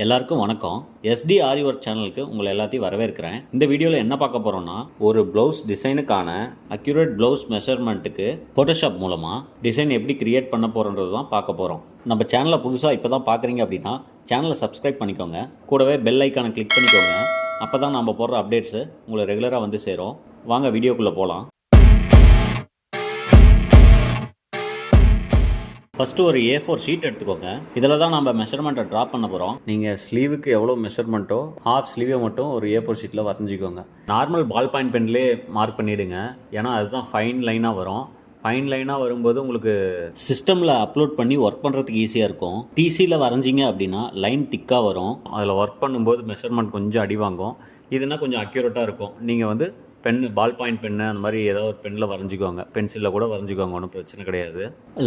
எல்லாருக்கும் வணக்கம். SD ஆரி work சேனலுக்கு உங்களை எல்லாத்தையும் வரவேற்கிறேன். இந்த வீடியோவில் என்ன பார்க்க போகிறோம்னா, ஒரு ப்ளவுஸ் டிசைனுக்கான அக்யூரேட் ப்ளவுஸ் மெஷர்மெண்ட்டுக்கு ஃபோட்டோஷாப் மூலமாக டிசைன் எப்படி கிரியேட் பண்ண போகிறோன்றது தான் பார்க்க போகிறோம். நம்ம சேனலை புதுசாக இப்போ தான் பார்க்குறீங்க அப்படின்னா சேனலை சப்ஸ்கிரைப் பண்ணிக்கோங்க. கூடவே பெல் ஐக்கானை கிளிக் பண்ணிக்கோங்க. அப்போ தான் நம்ம போடுற அப்டேட்ஸு உங்களை ரெகுலராக வந்து சேரும். வாங்க வீடியோக்குள்ளே போகலாம். ஃபஸ்ட்டு ஒரு A4 ஷீட் எடுத்துக்கோங்க. இதில் தான் நம்ம மெஷர்மெண்ட்டை ட்ரா பண்ண போகிறோம். நீங்கள் ஸ்லீவுக்கு எவ்வளோ மெஷர்மெண்ட்டோ ஹாஃப் ஸ்லீவை மட்டும் ஒரு A4 ஷீட்டில் வரைஞ்சிக்கோங்க. நார்மல் பால் பாயிண்ட் பென்லேயே மார்க் பண்ணிவிடுங்க. ஏன்னா அதுதான் ஃபைன் லைனாக வரும். ஃபைன் லைனாக வரும்போது உங்களுக்கு சிஸ்டமில் அப்லோட் பண்ணி ஒர்க் பண்ணுறதுக்கு ஈஸியாக இருக்கும். டிசியில் வரைஞ்சிங்க அப்படின்னா லைன் திக்காக வரும். அதில் ஒர்க் பண்ணும்போது மெஷர்மெண்ட் கொஞ்சம் அடி வாங்கும். இதுனா கொஞ்சம் அக்யூரேட்டாக இருக்கும். நீங்கள் பால் பாயிண்ட் பென்னு அந்த மாதிரி ஏதோ ஒரு பென்னில் வரைஞ்சிக்கோங்க. பென்சிலில் கூட வரைஞ்சிக்கோங்க, ஒன்றும் பிரச்சனை கிடையாது.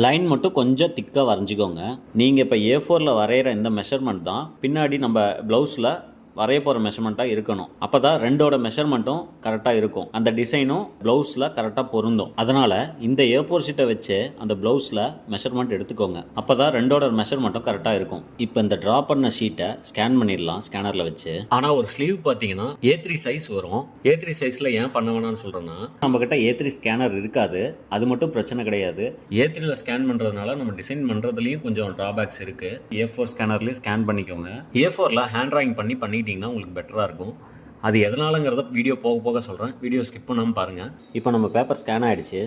லைன் மட்டும் கொஞ்சம் திக்காக வரைஞ்சிக்கோங்க. நீங்கள் இப்போ A4 வரைகிற இந்த மெஷர்மெண்ட் தான் பின்னாடி நம்ம ப்ளவுஸில் வரைய போகிற மெஷர்மெண்ட்டாக இருக்கணும். அப்போ தான் ரெண்டோட மெஷர்மெண்ட்டும் கரெக்டாக இருக்கும். அந்த டிசைனும் ப்ளவுஸில் கரெக்டாக பொருந்தும். அதனால் இந்த A4 ஷீட்டை வச்சு அந்த ப்ளவுஸில் மெஷர்மெண்ட் எடுத்துக்கோங்க. அப்போ தான் ரெண்டோட மெஷர்மெண்ட்டும் கரெக்டாக இருக்கும். இப்போ இந்த ட்ரா பண்ண ஷீட்டை ஸ்கேன் பண்ணிடலாம் ஸ்கேனரில் வச்சு. ஆனால் ஒரு ஸ்லீவ் பார்த்தீங்கன்னா A3 சைஸ் வரும். A3 சைஸில் ஏன் பண்ண வேணாம்னு சொல்கிறேன்னா, நம்மக்கிட்ட A3 ஸ்கேனர் இருக்காது. அது மட்டும் பிரச்சனை கிடையாது. A3 ஸ்கேன் பண்ணுறதுனால நம்ம டிசைன் பண்ணுறதுலையும் கொஞ்சம் ட்ராபேக்ஸ் இருக்குது. A4 ஸ்கேனர்லேயும் ஸ்கேன் பண்ணிக்கோங்க. A4 ஹேண்ட் ட்ராயிங் பண்ணி உங்களுக்கு பெட்டராக இருக்கும். அது எதனாலங்கிறத வீடியோ போக போக சொல்கிறேன். வீடியோ ஸ்கிப் பண்ணாமல் பாருங்கள். இப்போ நம்ம பேப்பர் ஸ்கேன் ஆகிடுச்சு.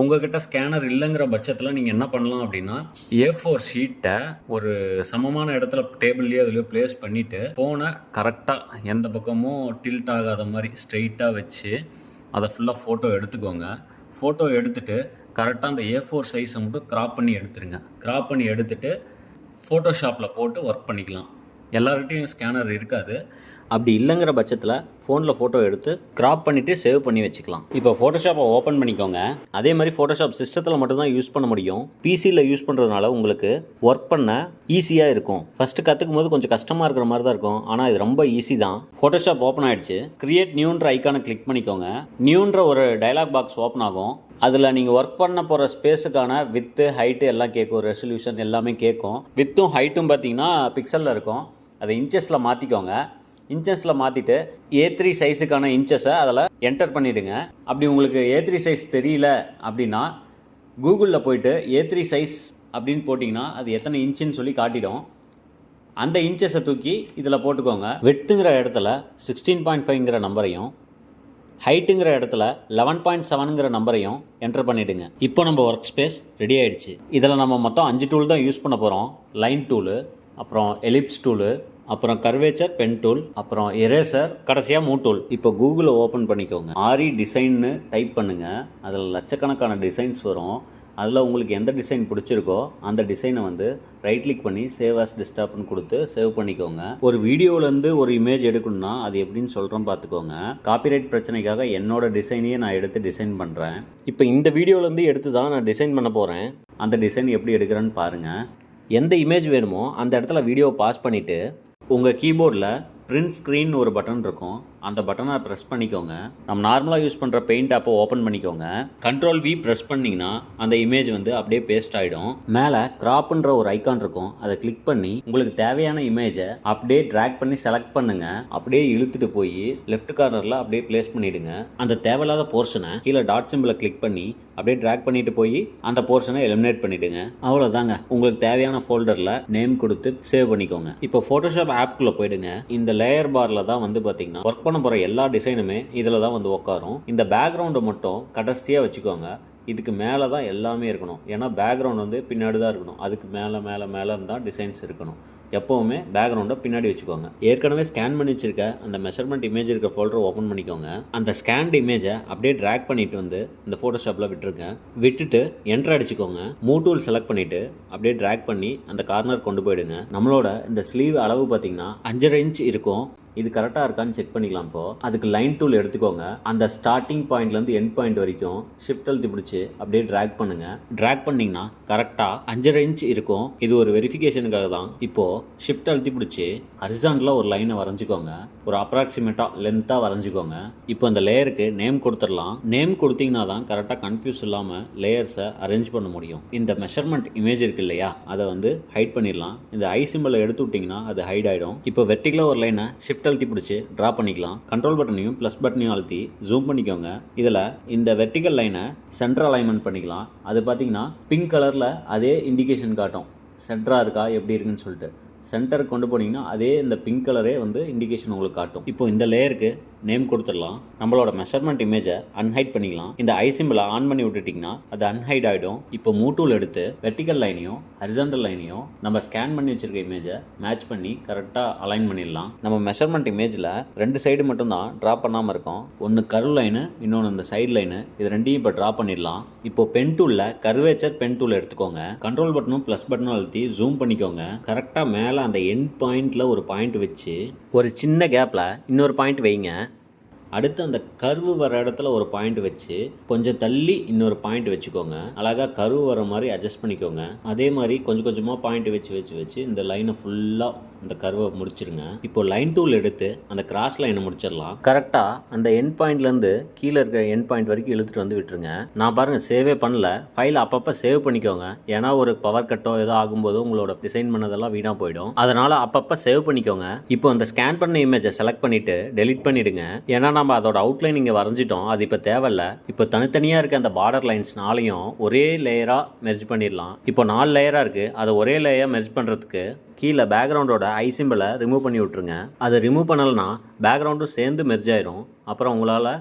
உங்கள்கிட்ட ஸ்கேனர் இல்லைங்கிற பட்சத்தில் நீங்கள் என்ன பண்ணலாம் அப்படின்னா, A4 ஷீட்டை ஒரு சமமான இடத்துல டேபிள்லேயோ அதுலேயோ ப்ளேஸ் பண்ணிவிட்டு ஃபோனை கரெக்டாக எந்த பக்கமும் டில்ட் ஆகாத மாதிரி ஸ்ட்ரெயிட்டாக வச்சு அதை ஃபுல்லாக ஃபோட்டோ எடுத்துக்கோங்க. ஃபோட்டோ எடுத்துகிட்டு கரெக்டாக அந்த A4 சைஸை மட்டும் க்ராப் பண்ணி எடுத்துருங்க. க்ராப் பண்ணி எடுத்துகிட்டு ஃபோட்டோஷாப்பில் போட்டு ஒர்க் பண்ணிக்கலாம். எல்லார்கிட்டையும் ஸ்கேனர் இருக்காது. அப்படி இல்லைங்கிற பட்சத்தில் ஃபோனில் ஃபோட்டோ எடுத்து க்ராப் பண்ணிவிட்டு சேவ் பண்ணி வச்சுக்கலாம். இப்போ ஃபோட்டோஷாப்பை ஓப்பன் பண்ணிக்கோங்க. அதே மாதிரி ஃபோட்டோஷாப் சிஸ்டத்தில் மட்டும்தான் யூஸ் பண்ண முடியும். பிசியில் யூஸ் பண்ணுறதுனால உங்களுக்கு ஒர்க் பண்ண ஈஸியாக இருக்கும். ஃபஸ்ட்டு கற்றுக்கும் போது கொஞ்சம் கஷ்டமாக இருக்கிற மாதிரி தான் இருக்கும். ஆனால் இது ரொம்ப ஈஸி தான். ஃபோட்டோஷாப் ஓப்பன் ஆகிடுச்சு. கிரியேட் நியூன்ற ஐக்கானை கிளிக் பண்ணிக்கோங்க. நியூன்ற ஒரு டயலாக் பாக்ஸ் ஓப்பன் ஆகும். அதில் நீங்கள் ஒர்க் பண்ண போகிற ஸ்பேஸுக்கான வித்து ஹைட்டு எல்லாம் கேட்கும். ரெசல்யூஷன் எல்லாமே கேட்கும். வித்தும் ஹைட்டும் பார்த்தீங்கன்னா பிக்சலில் இருக்கும். அதை இன்ச்சஸில் மாற்றிக்கோங்க. இன்ச்சஸில் மாற்றிட்டு A3 சைஸுக்கான இன்ச்சஸை அதில் என்டர் பண்ணிவிடுங்க. அப்படி உங்களுக்கு A3 சைஸ் தெரியல அப்படின்னா கூகுளில் போயிட்டு A3 சைஸ் அப்படின்னு போட்டிங்கன்னா அது எத்தனை இன்ச்சுன்னு சொல்லி காட்டிடும். அந்த இன்ச்சஸை தூக்கி இதில் போட்டுக்கோங்க. விட்த்துங்கிற இடத்துல 16.5ங்கிற நம்பரையும், ஹைட்டுங்கிற இடத்துல 11.7ங்கிற நம்பரையும் என்டர் பண்ணிவிடுங்க. இப்போ நம்ம ஒர்க் ஸ்பேஸ் ரெடி ஆகிடுச்சு. இதில் நம்ம மொத்தம் 5 டூல் தான் யூஸ் பண்ண போகிறோம். லைன் டூலு, அப்புறம் எலிப்ஸ் டூலு, அப்புறம் கர்வேச்சர் பென் டூல், அப்புறம் எரேசர், கடைசியாக மூவ் டூல். இப்போ கூகுளை ஓப்பன் பண்ணிக்கோங்க. ஆரி டிசைன்னு டைப் பண்ணுங்கள். அதில் லட்சக்கணக்கான டிசைன்ஸ் வரும். அதில் உங்களுக்கு எந்த டிசைன் பிடிச்சிருக்கோ அந்த டிசைனை ரைட் கிளிக் பண்ணி சேவ் ஆஸ் டெஸ்க்டாப்னு கொடுத்து சேவ் பண்ணிக்கோங்க. ஒரு வீடியோவிலேருந்து ஒரு இமேஜ் எடுக்கணும்னா அது எப்படின்னு சொல்கிறோம் பார்த்துக்கோங்க. காப்பிரைட் பிரச்சனைக்காக என்னோட டிசைனையே நான் எடுத்து டிசைன் பண்ணுறேன். இப்போ இந்த வீடியோவிலேருந்து எடுத்து தான் நான் டிசைன் பண்ண போகிறேன். அந்த டிசைன் எப்படி எடுக்கிறேன்னு பாருங்கள். எந்த இமேஜ் வேணுமோ அந்த இடத்துல வீடியோ பாஸ் பண்ணிவிட்டு உங்கள் கீபோர்டில் பிரிண்ட் ஸ்க்ரீன் ஒரு பட்டன் இருக்கும். அந்த பட்டனை ப்ரெஸ் பண்ணிக்கோங்க. நம்ம நார்மலாக யூஸ் பண்ணுற பெயிண்ட் ஆப்பை ஓப்பன் பண்ணிக்கோங்க. Ctrl V ப்ரெஸ் பண்ணிங்கன்னா அந்த இமேஜ் அப்படியே பேஸ்ட் ஆகிடும். மேலே கிராப்ன்ற ஒரு ஐக்கான் இருக்கும். அதை கிளிக் பண்ணி உங்களுக்கு தேவையான இமேஜை அப்படியே ட்ராக் பண்ணி செலக்ட் பண்ணுங்கள். அப்படியே இழுத்துட்டு போய் லெஃப்ட் கார்னரில் அப்படியே ப்ளேஸ் பண்ணிவிடுங்க. அந்த தேவையில்லாத போர்ஷனை கீழே டாட் சிம்பிளை கிளிக் பண்ணி அப்படியே ட்ராக் பண்ணிட்டு போய் அந்த போர்ஷனை எலிமினேட் பண்ணிவிடுங்க. அவ்வளோதாங்க. உங்களுக்கு தேவையான ஃபோல்டரில் நேம் கொடுத்து சேவ் பண்ணிக்கோங்க. இப்போ ஃபோட்டோஷாப் ஆப்குள்ளே போயிடுங்க. இந்த லேயர் பாரில் தான் பார்த்தீங்கன்னா ஒர்க் பண்ண போகிற எல்லா டிசைனுமே இதில் தான் உட்காரும். இந்த பேக்ரவுண்டை மட்டும் கடைசியாக வச்சுக்கோங்க. இதுக்கு மேலே தான் எல்லாமே இருக்கணும். ஏன்னா பேக்ரவுண்ட் பின்னாடி தான் இருக்கணும். அதுக்கு மேலே மேலே மேலே இருந்தால் டிசைன்ஸ் இருக்கணும். எப்போவுமே பேக்ரவுண்டை பின்னாடி வச்சுக்கோங்க. ஏற்கனவே ஸ்கேன் பண்ணி வச்சுருக்க அந்த மெஷர்மெண்ட் இமேஜ் இருக்க ஃபோல்டரை ஓப்பன் பண்ணிக்கோங்க. அந்த ஸ்கேன்ட் இமேஜை அப்படியே ட்ராக் பண்ணிட்டு இந்த ஃபோட்டோஷாப்பில் விட்டுட்டு என்டர் அடிச்சுக்கோங்க. மூவ் டூல் செலக்ட் பண்ணிவிட்டு அப்படியே ட்ராக் பண்ணி அந்த கார்னர் கொண்டு போயிடுங்க. நம்மளோட இந்த ஸ்லீவ் அளவு பார்த்தீங்கன்னா 5.5 இன்ச் இருக்கும். இது கரெக்டாக இருக்கான்னு செக் பண்ணிக்கலாம். இப்போ அதுக்கு லைன் டூல் எடுத்துக்கோங்க. அந்த ஸ்டார்டிங் பாயிண்ட்லேருந்து எண்ட் பாயிண்ட் வரைக்கும் ஷிஃப்ட் அழுத்தி பிடிச்சி அப்படியே ட்ராக் பண்ணுங்க. ட்ராக் பண்ணிங்கன்னா கரெக்டாக 5.5 இன்ச் இருக்கும். இது ஒரு வெரிஃபிகேஷனுக்காக தான். இப்போது ஷிஃப்ட் அழுத்தி பிடிச்சி ஹரிசாண்டலாக ஒரு லைனை வரைஞ்சிக்கோங்க. ஒரு அப்ராக்சிமேட்டாக லென்த்தாக வரைஞ்சிக்கோங்க. இப்போ அந்த லேயருக்கு நேம் கொடுத்துடலாம். நேம் கொடுத்தீங்கன்னா தான் கரெக்டாக கன்ஃபியூஸ் இல்லாமல் லேயர்ஸை அரேஞ்ச் பண்ண முடியும். இந்த மெஷர்மெண்ட் இமேஜ் இருக்கு இல்லையா, அதை வந்து ஹைட் பண்ணிடலாம். இந்த ஐ சிம்பிளை எடுத்து விட்டிங்கன்னா அது ஹைட் ஆகிடும். இப்போ வெர்டிகலாக ஒரு லைனை ஷிஃப்ட் அழுத்தி பிடிச்சி ட்ரா பண்ணிக்கலாம். கண்ட்ரோல் பட்டனையும் ப்ளஸ் பட்டனையும் அழுத்தி ஜூம் பண்ணிக்கோங்க. இதில் இந்த வெர்டிகல் லைனை சென்டர் அலைன்மெண்ட் பண்ணிக்கலாம். அது பார்த்தீங்கன்னா பிங்க் கலரில் அதே இண்டிகேஷன் காட்டும், சென்டராக இருக்கா எப்படி இருக்குன்னு சொல்லிட்டு. சென்டருக்கு கொண்டு போனீங்கன்னா அதே இந்த பிங்க் கலரே வந்து இண்டிகேஷன் உங்களுக்கு காட்டும். இப்போ இந்த லேயருக்கு நேம் கொடுத்துடலாம். நம்மளோட மெஷர்மெண்ட் இமேஜை அன்ஹைட் பண்ணிக்கலாம். இந்த ஐ சிம்பிளை ஆன் பண்ணி விட்டுட்டிங்கன்னா அது அன்ஹைட் ஆகிடும். இப்போ மூவ் டூல் எடுத்து வெர்டிகல் லைனையும் ஹரிசாண்டல் லைனையும் நம்ம ஸ்கேன் பண்ணி வச்சிருக்க இமேஜை மேட்ச் பண்ணி கரெக்டாக அலைன் பண்ணிடலாம். நம்ம மெஷர்மெண்ட் இமேஜில் 2 சைடு மட்டும் தான் ட்ரா பண்ணாமல் இருக்கும். ஒன்று கர்வ் லைனு, இன்னொன்று இந்த சைடு லைனு. இது ரெண்டையும் இப்போ ட்ரா பண்ணிடலாம். இப்போ பென் டூலில் கர்வேச்சர் பென் டூல் எடுத்துக்கோங்க. கண்ட்ரோல் பட்டனும் ப்ளஸ் பட்டனும் அழுத்தி ஜூம் பண்ணிக்கோங்க. கரெக்டாக மேலே அந்த எண்ட் பாயிண்டில் ஒரு பாயிண்ட் வச்சு ஒரு சின்ன கேப்பில் இன்னொரு பாயிண்ட் வைங்க. அடுத்து அந்த கர்வு வர இடத்துல ஒரு பாயிண்ட் வச்சு கொஞ்சம் தள்ளி இன்னொரு பாயிண்ட் வச்சுக்கோங்க. அழகாக கர்வு வர மாதிரி அட்ஜஸ்ட் பண்ணிக்கோங்க. அதே மாதிரி கொஞ்சம் கொஞ்சமாக பாயிண்ட் வச்சு இந்த லைனை ஃபுல்லாக இந்த கர்வை முடிச்சிருங்க. இப்போ லைன் டூல் எடுத்து அந்த கிராஸ் லைனை முடிச்சிடலாம். கரெக்டாக அந்த எண்ட் பாயிண்ட்லேருந்து கீழே இருக்கிற எண்ட் பாயிண்ட் வரைக்கும் இழுத்துட்டு வந்து விட்டுருங்க. நான் பாருங்கள் சேவே பண்ணல. ஃபைல் அப்பப்போ சேவ் பண்ணிக்கோங்க. ஏன்னா ஒரு பவர் கட்டோ ஏதோ ஆகும்போது உங்களோட டிசைன் பண்ணதெல்லாம் வீணாக போயிடும். அதனால் அப்பப்போ சேவ் பண்ணிக்கோங்க. இப்போ அந்த ஸ்கேன் பண்ண இமேஜை செலக்ட் பண்ணிவிட்டு டெலிட் பண்ணிவிடுங்க. ஏன்னா நம்ம அதோட அவுட்லைன் இங்கே வரைஞ்சிட்டோம், அது இப்போ தேவையில்ல. இப்போ தனித்தனியாக இருக்க அந்த பார்டர் லைன்ஸ்னாலையும் ஒரே லேயராக மெர்ஜ் பண்ணிடலாம். இப்போ 4 லேயராக இருக்குது. அதை ஒரே லேயராக மெர்ஜ் பண்ணுறதுக்கு கீழே பேக்ரவுண்டோட ஐ சிம்பிளை ரிமூவ் பண்ணி விட்ருங்க. அதை ரிமூவ் பண்ணலன்னா பேக்ரவுண்டும் சேர்ந்து மெர்ஜ் ஆயிரும். அப்புறம் உங்களால்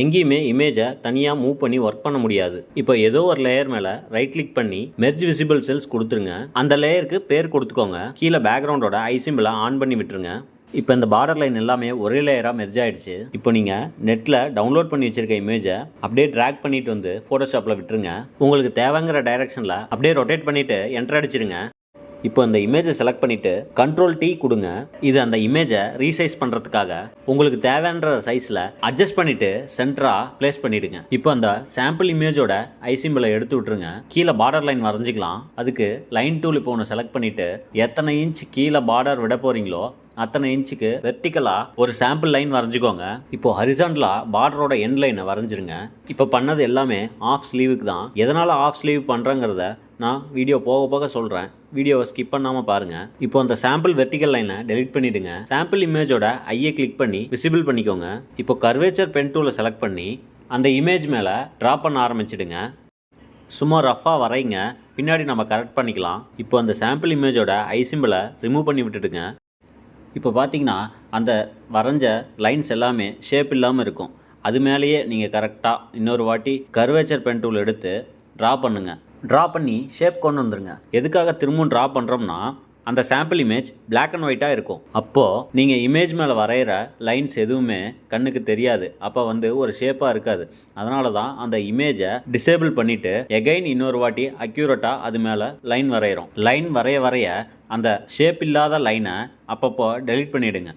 எங்கேயுமே இமேஜை தனியாக மூவ் பண்ணி ஒர்க் பண்ண முடியாது. இப்போ ஏதோ ஒரு லேயர் மேலே ரைட் கிளிக் பண்ணி மெர்ஜ் விசிபிள் செல்ஸ் கொடுத்துருங்க. அந்த லேயருக்கு பேர் கொடுத்துக்கோங்க. கீழே பேக்ரவுண்டோட ஐ சிம்பிளை ஆன் பண்ணி விட்டுருங்க. இப்போ இந்த பார்டர் லைன் எல்லாமே ஒரே லேயராக மெர்ஜ் ஆகிடுச்சு. இப்போ நீங்கள் நெட்டில் டவுன்லோட் பண்ணி வச்சிருக்க இமேஜை அப்படியே ட்ராக் பண்ணிட்டு வந்து ஃபோட்டோஷாப்பில் விட்டுருங்க. உங்களுக்கு தேவைங்கிற டைரக்ஷனில் அப்படியே ரொட்டேட் பண்ணிவிட்டு என்டர் அடிச்சிருங்க. இப்போ அந்த இமேஜை செலக்ட் பண்ணிவிட்டு கண்ட்ரோல் T கொடுங்க. இது அந்த இமேஜை ரீசைஸ் பண்ணுறதுக்காக உங்களுக்கு தேவைன்ற சைஸில் அட்ஜஸ்ட் பண்ணிவிட்டு சென்டராக பிளேஸ் பண்ணிவிடுங்க. இப்போ அந்த சாம்பிள் இமேஜோட ஐ சிம்பிளை எடுத்து விட்டுருங்க. கீழே பார்டர் லைன் வரைஞ்சிக்கலாம். அதுக்கு லைன் டூல் இப்போ ஒன்று செலக்ட் பண்ணிவிட்டு எத்தனை இன்ச் கீழே பார்டர் விட போகிறீங்களோ அத்தனை இன்ச்சுக்கு வெர்டிக்கலாக ஒரு சாம்பிள் லைன் வரைஞ்சிக்கோங்க. இப்போ ஹரிசாண்டலாக பார்டரோட எண்ட் லைனை வரைஞ்சிருங்க. இப்போ பண்ணது எல்லாமே ஆஃப் ஸ்லீவுக்கு தான். எதனால் ஆஃப் ஸ்லீவ் பண்ணுறங்கிறத நான் வீடியோ போக போக சொல்கிறேன். வீடியோவை ஸ்கிப் பண்ணாமல் பாருங்கள். இப்போ அந்த சாம்பிள் வெர்டிக்கல் லைனை டெலிட் பண்ணிவிடுங்க. சாம்பிள் இமேஜோட ஐயை கிளிக் பண்ணி விசிபிள் பண்ணிக்கோங்க. இப்போ கர்வேச்சர் பென் டூலை செலக்ட் பண்ணி அந்த இமேஜ் மேலே ட்ரா பண்ண ஆரம்பிச்சிடுங்க. சும்மா ரஃபாக வரைங்க. பின்னாடி நம்ம கரெக்ட் பண்ணிக்கலாம். இப்போ அந்த சாம்பிள் இமேஜோட ஐ சிம்பிளை ரிமூவ் பண்ணி விட்டுடுங்க. இப்போ பார்த்தீங்கன்னா அந்த வரைஞ்ச லைன்ஸ் எல்லாமே ஷேப் இல்லாமல் இருக்கும். அது மேலேயே நீங்கள் கரெக்டாக இன்னொரு வாட்டி கர்வேச்சர் பென் டூல் எடுத்து ட்ரா பண்ணுங்கள். ட்ரா பண்ணி ஷேப் கொண்டு வந்துருங்க. எதுக்காக திரும்பவும் ட்ரா பண்ணுறோம்னா அந்த சாம்பிள் இமேஜ் பிளாக் அண்ட் ஒயிட்டாக இருக்கும். அப்போது நீங்கள் இமேஜ் மேலே வரைகிற லைன்ஸ் எதுவுமே கண்ணுக்கு தெரியாது. அப்போ வந்து ஒரு ஷேப்பாக இருக்காது. அதனால தான் அந்த இமேஜை டிசேபிள் பண்ணிவிட்டு எகைன் இன்னொரு வாட்டி அக்யூரேட்டாக அது மேலே லைன் வரைகிறோம். லைன் வரைய அந்த ஷேப் இல்லாத லைனை அப்பப்போ டெலிட் பண்ணிவிடுங்க.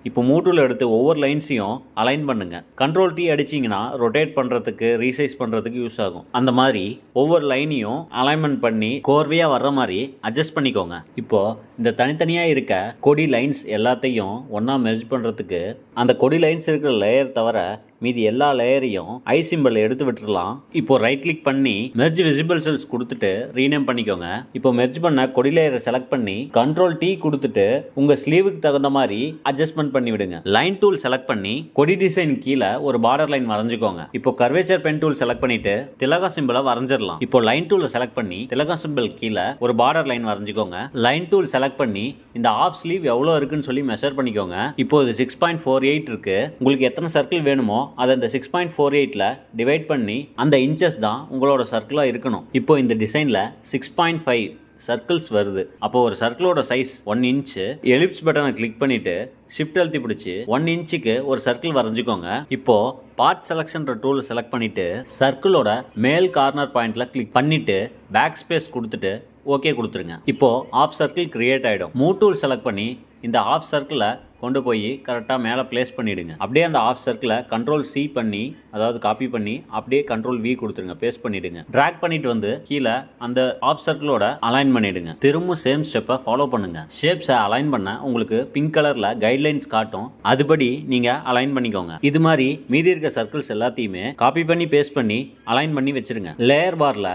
இப்போ மூவ் எடுத்து ஒவ்வொரு லைன்ஸையும் அலைன் பண்ணுங்கள். கண்ட்ரோல் T அடிச்சிங்கன்னா ரொட்டேட் பண்ணுறதுக்கு ரீசைஸ் பண்ணுறதுக்கு யூஸ் ஆகும். அந்த மாதிரி ஒவ்வொரு லைனையும் அலைன்மெண்ட் பண்ணி கோர்வையாக வர்ற மாதிரி அட்ஜஸ்ட் பண்ணிக்கோங்க. இப்போது இந்த தனித்தனியாக இருக்க கொடி லைன்ஸ் எல்லாத்தையும் ஒன்றா மெர்ஜ் பண்ணுறதுக்கு அந்த கொடி லைன்ஸ் இருக்கிற லேயர் தவிர மீதி எல்லா லேயரையும் ஐ சிம்பிள் எடுத்து விட்டுடலாம். இப்போ ரைட் கிளிக் பண்ணி மெர்ஜ் விசிபிள் செல்ஸ் கொடுத்துட்டு ரீநேம் பண்ணிக்கோங்க. இப்போ மெர்ஜ் பண்ண கொடி லேயரை செலக்ட் பண்ணி கண்ட்ரோல் T கொடுத்துட்டு உங்கள் ஸ்லீவுக்கு தகுந்த மாதிரி அட்ஜஸ்ட்மெண்ட் பண்ணி விடுங்க. லைன் டூல் செலக்ட் பண்ணி கொடி டிசைன் கீழே ஒரு பார்டர் லைன் வரைஞ்சிக்கோங்க. இப்போ கர்வேச்சர் பென் டூல் செலக்ட் பண்ணிட்டு திலகா சிம்பிளை வரைஞ்சிடலாம். இப்போ லைன் டூலை செலக்ட் பண்ணி திலகா சிம்பிள் கீழே ஒரு பார்டர் லைன் வரைஞ்சிக்கோங்க. லைன் டூல் செலக்ட் பண்ணி இந்த ஆஃப் ஸ்லீவ் எவ்வளோ இருக்குன்னு சொல்லி மெஷர் பண்ணிக்கோங்க. இப்போ இது 6.48 இருக்கு. உங்களுக்கு எத்தனை சர்க்கிள் வேணுமோ அதை இந்த 6.48ல டிவைட் பண்ணி அந்த இன்ச்சஸ் தான் உங்களோட சர்க்கிளாக இருக்கணும். இப்போ இந்த டிசைனில் 6.5 சர்க்கிள்ஸ் வருது. அப்போ ஒரு சர்க்கிளோட சைஸ் 1 இன்ச்சு. எலிப்ஸ் பட்டனை கிளிக் பண்ணிட்டு ஷிஃப்ட் அழுத்தி பிடிச்சி 1 இன்ச்சுக்கு ஒரு சர்க்கிள் வரைஞ்சிக்கோங்க. இப்போ பார்ட் செலக்ஷன் டூல் செலக்ட் பண்ணிட்டு சர்க்கிளோட மேல் கார்னர் பாயிண்ட்ல கிளிக் பண்ணிட்டு பேக் ஸ்பேஸ் கொடுத்துட்டு ஓகே கொடுத்துருங்க. இப்போ ஆஃப் சர்க்கிள் கிரியேட் ஆகிடும். மூவ் டூல் செலக்ட் பண்ணி இந்த ஆஃப் சர்க்கிளை கொண்டு போய் கரெக்டாக மேலே பிளேஸ் பண்ணிவிடுங்க. அப்படியே அந்த ஆஃப் சர்க்கிளை கண்ட்ரோல் C பண்ணி, அதாவது காப்பி பண்ணி அப்படியே கண்ட்ரோல் V கொடுத்துருங்க, பேஸ்ட் பண்ணிவிடுங்க. ட்ராக் பண்ணிட்டு வந்து கீழே அந்த ஆஃப் சர்க்கிளோட அலைன் பண்ணிவிடுங்க. திரும்ப சேம் ஸ்டெப்பை ஃபாலோ பண்ணுங்க. ஷேப்ஸை அலைன் பண்ண உங்களுக்கு பிங்க் கலரில் கைட்லைன்ஸ் காட்டும், அதுபடி நீங்கள் அலைன் பண்ணிக்கோங்க. இது மாதிரி மீதி இருக்க சர்க்கிள்ஸ் எல்லாத்தையுமே காப்பி பண்ணி பேஸ்ட் பண்ணி அலைன் பண்ணி வச்சிருங்க. லேயர் பார்ல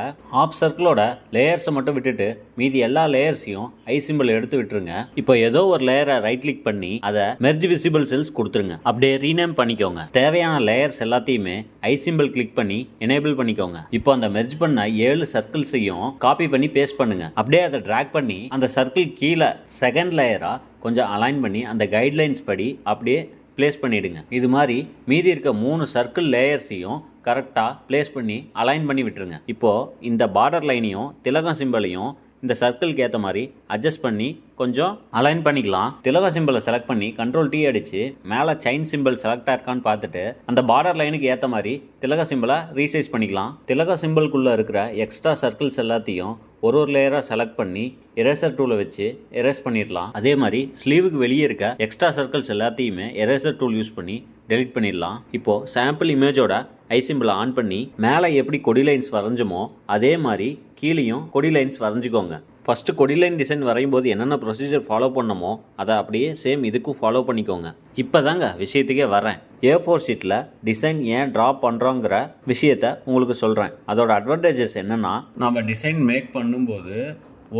ஆஃப் சர்க்கிளோட லேயர்ஸை மட்டும் விட்டுட்டு மீதி எல்லா லேயர்ஸையும் ஐ சிம்பிள் எடுத்து விட்டுருங்க. இப்போ ஏதோ ஒரு லேயரை ரைட் கிளிக் பண்ணி அதை மெர்ஜ் விசிபிள் செல்ஸ் கொடுத்துருங்க. அப்படியே ரீநேம் பண்ணிக்கோங்க. தேவையான லேயர்ஸ் எல்லாத்தையுமே ஐ சிம்பிள் கிளிக் பண்ணி எனேபிள் பண்ணிக்கோங்க. இப்போ அந்த மெர்ஜ் பண்ண 7 சர்க்கிள்ஸையும் காப்பி பண்ணி பேஸ்ட் பண்ணுங்க. அப்படியே அதை டிராக் பண்ணி அந்த சர்க்கிள் கீழே செகண்ட் லேயரா கொஞ்சம் அலைன் பண்ணி அந்த கைட்லைன்ஸ் படி அப்படியே பிளேஸ் பண்ணிடுங்க. இது மாதிரி மீதி இருக்க 3 சர்க்கிள் லேயர்ஸையும் கரெக்டாக பிளேஸ் பண்ணி அலைன் பண்ணி விட்டுருங்க. இப்போது இந்த பார்டர் லைனையும் திலகம் சிம்பிளையும் இந்த சர்க்கிளுக்கு ஏற்ற மாதிரி அட்ஜஸ்ட் பண்ணி கொஞ்சம் அலைன் பண்ணிக்கலாம். திலக சிம்பிளை செலக்ட் பண்ணி கண்ட்ரோல் T அடித்து மேலே செயின் சிம்பிள் செலக்டாக இருக்கான்னு பார்த்துட்டு அந்த பார்டர் லைனுக்கு ஏற்ற மாதிரி திலக சிம்பிளை ரீசைஸ் பண்ணிக்கலாம். திலக சிம்பிள்குள்ளே இருக்கிற எக்ஸ்ட்ரா சர்க்கிள்ஸ் எல்லாத்தையும் ஒரு லேயராக செலக்ட் பண்ணி எரேசர் டூலை வச்சு எரேஸ் பண்ணிடலாம். அதே மாதிரி ஸ்லீவுக்கு வெளியே இருக்க எக்ஸ்ட்ரா சர்க்கிள்ஸ் எல்லாத்தையுமே எரேசர் டூல் யூஸ் பண்ணி டெலிட் பண்ணிடலாம். இப்போது சாம்பிள் இமேஜோட ஐ சிம்பிளை ஆன் பண்ணி மேலே எப்படி கொடி லைன்ஸ் வரைஞ்சோமோ அதே மாதிரி கீழேயும் கொடி லைன்ஸ் வரைஞ்சிக்கோங்க. ஃபஸ்ட்டு கொடி லைன் டிசைன் வரையும் போது என்னென்ன ப்ரொசீஜர் ஃபாலோ பண்ணமோ அதை அப்படியே சேம் இதுக்கும் ஃபாலோ பண்ணிக்கோங்க. இப்போ தாங்க விஷயத்துக்கே வரேன். A4 ஷீட்டில் டிசைன் ஏன் ட்ரா பண்ணுறோங்கிற விஷயத்த உங்களுக்கு சொல்கிறேன். அதோட அட்வான்டேஜஸ் என்னென்னா, நம்ம டிசைன் மேக் பண்ணும்போது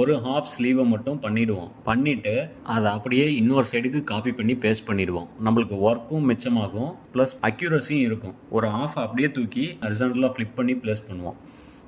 ஒரு ஹாஃப் ஸ்லீவை மட்டும் பண்ணிவிட்டு அதை அப்படியே இன்னொரு சைடுக்கு காப்பி பண்ணி பேஸ்ட் பண்ணிடுவோம். நம்மளுக்கு ஒர்க்கும் மிச்சமாகும், ப்ளஸ் அக்யூரஸியும் இருக்கும். ஒரு ஹாஃப் அப்படியே தூக்கி ஹரிசாண்டலாக ஃப்ளிப் பண்ணி ப்ளேஸ் பண்ணுவோம்.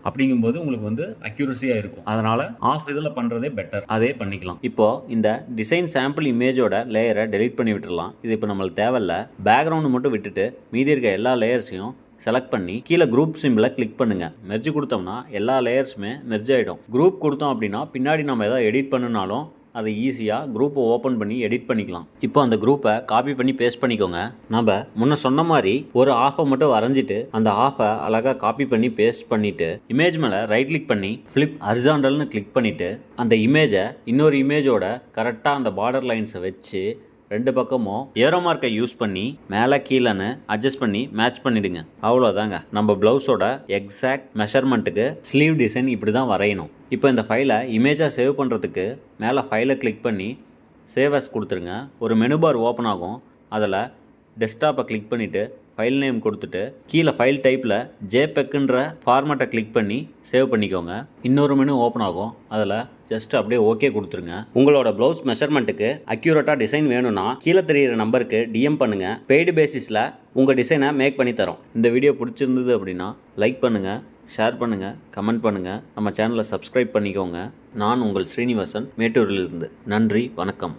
அப்படிங்கும்போது உங்களுக்கு வந்து அக்யூரஸியாக இருக்கும். அதனால் ஆஃப் இதில் பண்ணுறதே பெட்டர், அதே பண்ணிக்கலாம். இப்போது இந்த டிசைன் சாம்பிள் இமேஜோட லேயரை டெலிட் பண்ணி விட்டுடலாம். இது இப்போ நம்மளுக்கு தேவையில்ல. பேக்ரவுண்டு மட்டும் விட்டுட்டு மீதி இருக்க எல்லா லேயர்ஸையும் செலக்ட் பண்ணி கீழே குரூப் சிம்பிளை கிளிக் பண்ணுங்கள். மெர்ஜ் கொடுத்தோம்னா எல்லா லேயர்ஸுமே மெர்ஜ் ஆகிடும். குரூப் கொடுத்தோம் அப்படின்னா பின்னாடி நம்ம எதாவது எடிட் பண்ணினாலும் அதை ஈஸியாக குரூப்பை ஓப்பன் பண்ணி எடிட் பண்ணிக்கலாம். இப்போ அந்த குரூப்பை காப்பி பண்ணி பேஸ்ட் பண்ணிக்கோங்க. நம்ம முன்ன சொன்ன மாதிரி ஒரு ஆஃபை மட்டும் வரைஞ்சிட்டு அந்த ஆஃபை அழகாக காப்பி பண்ணி பேஸ்ட் பண்ணிவிட்டு இமேஜ் மேலே ரைட் கிளிக் பண்ணி ஃப்ளிப் ஹரிசாண்டல்னு கிளிக் பண்ணிவிட்டு அந்த இமேஜை இன்னொரு இமேஜோட கரெக்டாக அந்த பார்டர் லைன்ஸை வச்சு 2 பக்கமும் ஏரோ மார்க்கை யூஸ் பண்ணி மேலே கீழேன்னு அட்ஜஸ்ட் பண்ணி மேட்ச் பண்ணிடுங்க. அவ்வளோதாங்க. நம்ம ப்ளவுஸோட எக்ஸாக்ட் மெஷர்மெண்ட்டுக்கு ஸ்லீவ் டிசைன் இப்படி தான் வரையணும். இப்போ இந்த ஃபைலை இமேஜாக சேவ் பண்ணுறதுக்கு மேலே ஃபைலை கிளிக் பண்ணி சேவ் அஸ் கொடுத்துருங்க. ஒரு மெனு பார் ஓப்பன் ஆகும். அதில் டெஸ்க்டாப்பை கிளிக் பண்ணிவிட்டு ஃபைல் நேம் கொடுத்துட்டு கீழே ஃபைல் டைப்பில் JPEGன்ற ஃபார்மேட்டை கிளிக் பண்ணி சேவ் பண்ணிக்கோங்க. இன்னொரு மெனு ஓப்பன் ஆகும். அதில் ஜஸ்ட் அப்படியே ஓகே கொடுத்துருங்க. உங்களோட ப்ளவுஸ் மெஷர்மெண்ட்டுக்கு அக்யூரேட்டாக டிசைன் வேணும்னா கீழே தெரியிற நம்பருக்கு DM பண்ணுங்கள். பெய்டு பேசிஸில் உங்கள் டிசைனை மேக் பண்ணி தரோம். இந்த வீடியோ பிடிச்சிருந்தது அப்படின்னா லைக் பண்ணுங்கள், ஷேர் பண்ணுங்கள், கமெண்ட் பண்ணுங்கள். நம்ம சேனலை சப்ஸ்கிரைப் பண்ணிக்கோங்க. நான் உங்கள் ஸ்ரீனிவாசன், மேட்டூரிலிருந்து. நன்றி, வணக்கம்.